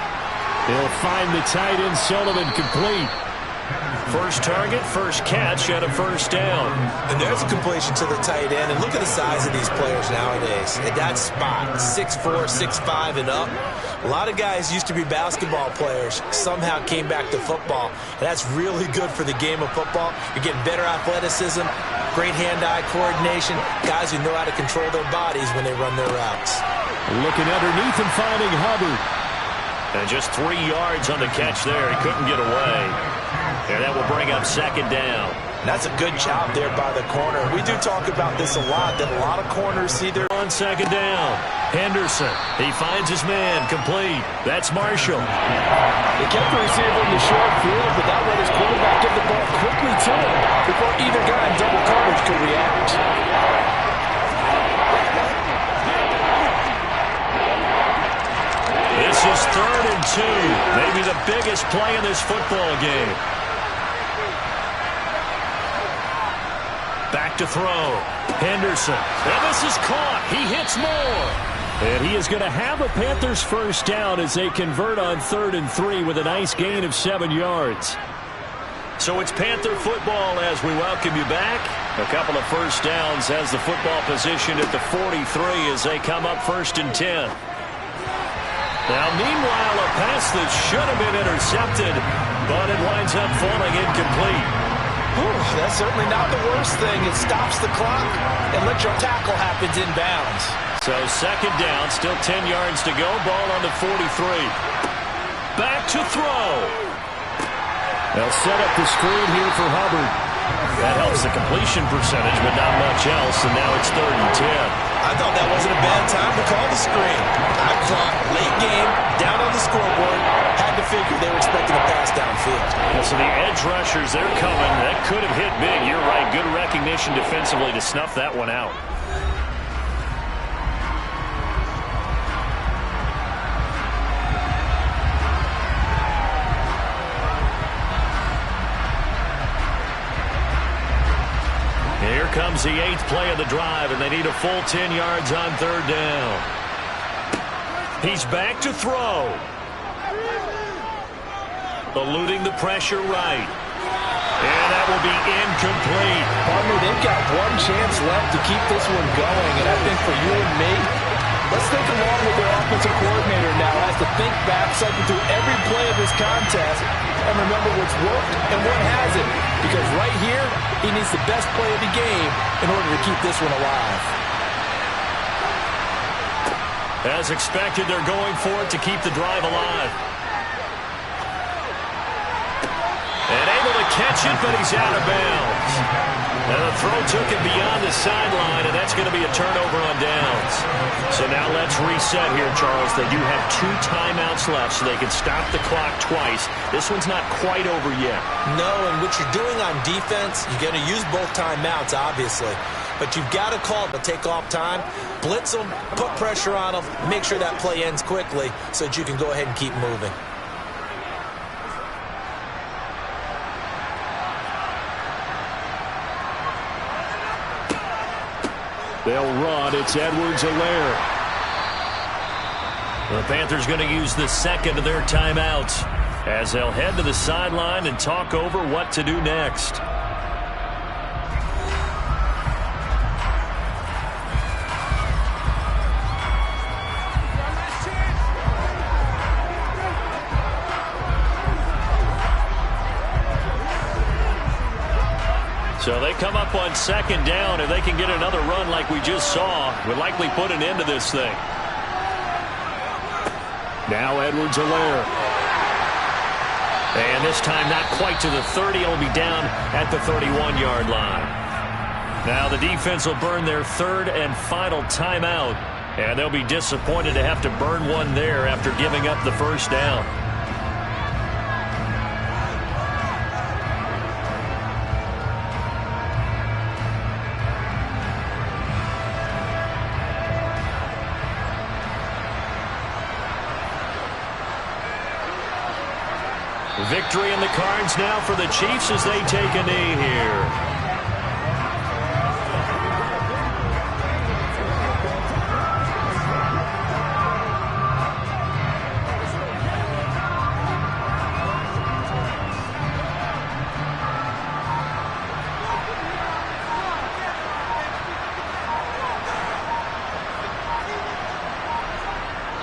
Speaker 5: He'll find the tight end Sullivan complete. First target, first catch, and a 1st down.
Speaker 6: And there's a completion to the tight end. And look at the size of these players nowadays. At that spot, 6'4", 6'5", and up. A lot of guys used to be basketball players, somehow came back to football. And that's really good for the game of football. You're getting better athleticism, great hand-eye coordination, guys who know how to control their bodies when they run their routes.
Speaker 5: Looking underneath and finding Hubbard. And just 3 yards on the catch there. He couldn't get away. And that will bring up 2nd down.
Speaker 6: That's a good job there by the corner. We do talk about this a lot, that a lot of corners see their...
Speaker 5: On 2nd down, Henderson. He finds his man, complete. That's Marshall.
Speaker 6: They kept the receiver in the short field, but that let his quarterback get the ball quickly to him before either guy in double coverage could react.
Speaker 5: This is 3rd and 2. Maybe the biggest play in this football game. Back to throw. Henderson. And this is caught. He hits more. And he is going to have a Panthers first down as they convert on 3rd and 3 with a nice gain of 7 yards. So it's Panther football as we welcome you back. A couple of first downs as the football position at the 43 as they come up 1st and 10. Now, meanwhile, a pass that should have been intercepted, but it winds up falling incomplete.
Speaker 6: Whew, that's certainly not the worst thing. It stops the clock and lets your tackle happen inbounds.
Speaker 5: So 2nd down, still 10 yards to go. Ball on the 43. Back to throw. They'll set up the screen here for Hubbard. That helps the completion percentage, but not much else, and now it's 3rd and 10.
Speaker 6: I thought that wasn't a bad time to call the screen. I thought late game, down on the scoreboard, had to figure they were expecting a pass downfield.
Speaker 5: Well, so the edge rushers, they're coming. That could have hit big. You're right. Good recognition defensively to snuff that one out. Here comes the 8th play of the drive, and they need a full 10 yards on 3rd down. He's back to throw. Eluding the pressure right. And that will be incomplete.
Speaker 6: Partner, they've got one chance left to keep this one going, and I think for you and me, let's think along with their offensive coordinator now as to think back, cycle through every play of this contest, and remember what's worked and what hasn't. Because right here, he needs the best play of the game in order to keep this one alive.
Speaker 5: As expected, they're going for it to keep the drive alive. And able to catch it, but he's out of bounds. And the throw took it beyond the sideline, and that's going to be a turnover on downs. So now let's reset here, Charles. They do have 2 timeouts left, so they can stop the clock twice. This one's not quite over yet.
Speaker 6: No, and what you're doing on defense, you're going to use both timeouts, obviously. But you've got to call to take off time, blitz them, put pressure on them, make sure that play ends quickly so that you can go ahead and keep moving.
Speaker 5: They'll run. It's Edwards-Helaire. The Panthers going to use the 2nd of their timeouts as they'll head to the sideline and talk over what to do next. So they come up on 2nd down, and they can get another run like we just saw. Would likely put an end to this thing. Now Edwards-Helaire. And this time not quite to the 30. It'll be down at the 31-yard line. Now the defense will burn their 3rd and final timeout. And they'll be disappointed to have to burn one there after giving up the first down. Victory in the cards now for the Chiefs as they take a knee here.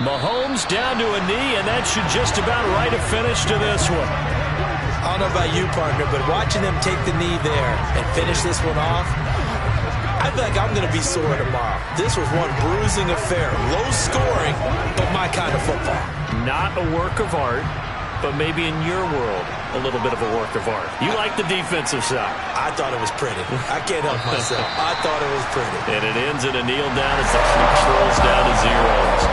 Speaker 5: Mahomes down to a knee, and that should just about write a finish to this one.
Speaker 6: I don't know about you, partner, but watching them take the knee there and finish this one off, I feel like I'm going to be sore tomorrow. This was one bruising affair. Low scoring, but my kind of football.
Speaker 5: Not a work of art, but maybe in your world, a little bit of a work of art. You like the defensive side.
Speaker 6: I thought it was pretty. I can't help myself. I thought it was pretty.
Speaker 5: And it ends in a kneel down as the clock rolls down to zeros.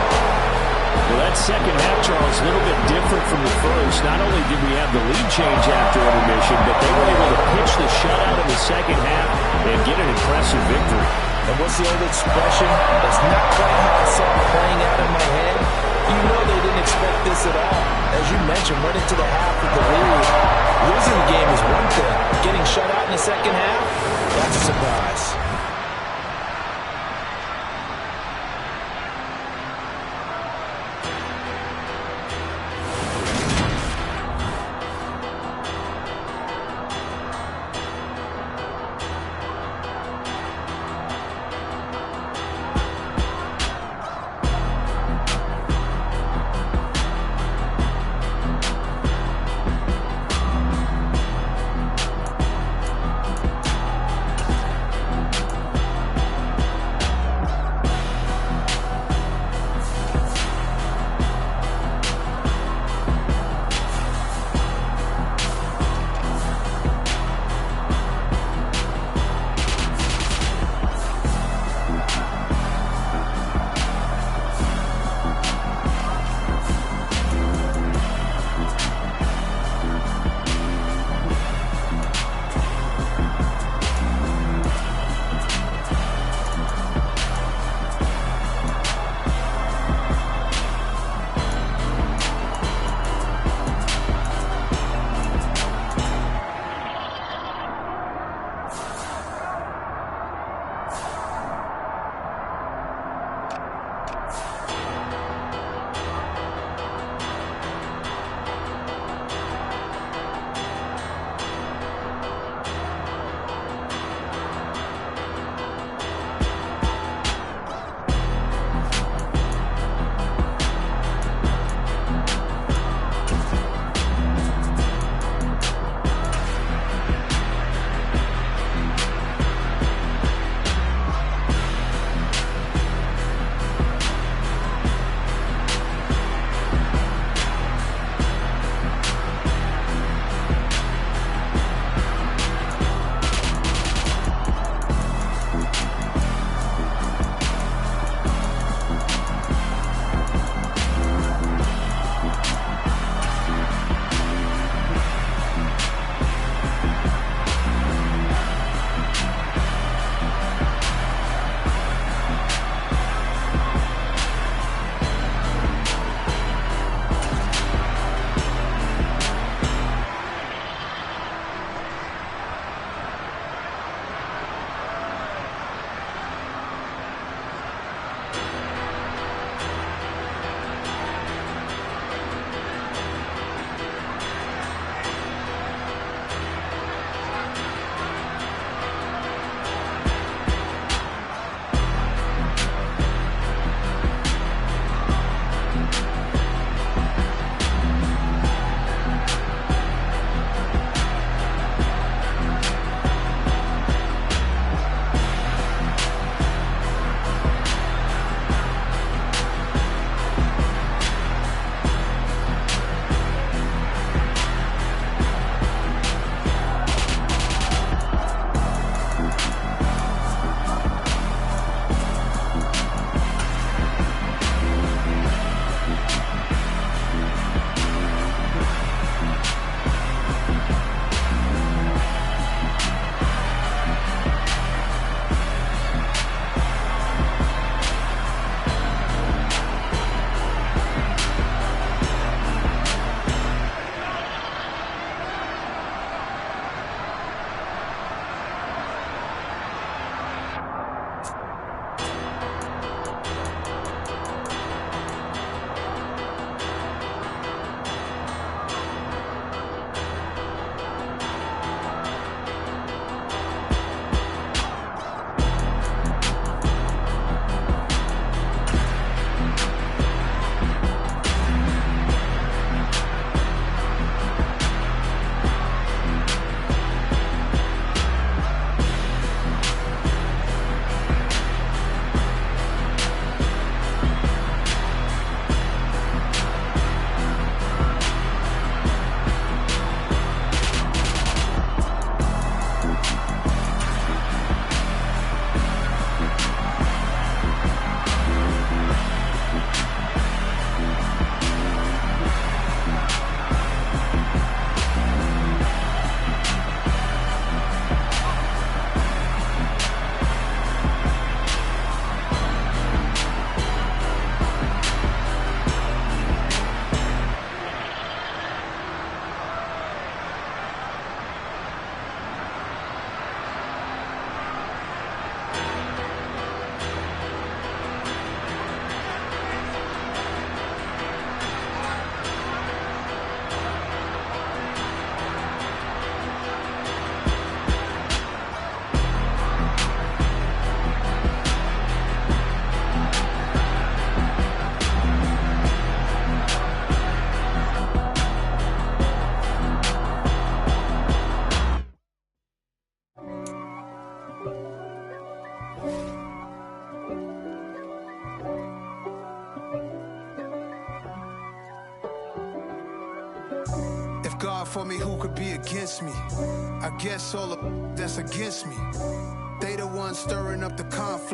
Speaker 5: Well, that second half, Charles, a little bit different from the first. Not only did we have the lead change after intermission, but they were able to pitch the shutout in the second half and get an impressive victory.
Speaker 6: And what's the old expression? That's not quite how I saw it playing out in my head. You know they didn't expect this at all. As you mentioned, went into the half with the lead. Losing the game is one thing. Getting shut out in the second half, that's a surprise.
Speaker 10: for me, who could be against me? I guess all of that's against me. They the ones stirring up the conflict.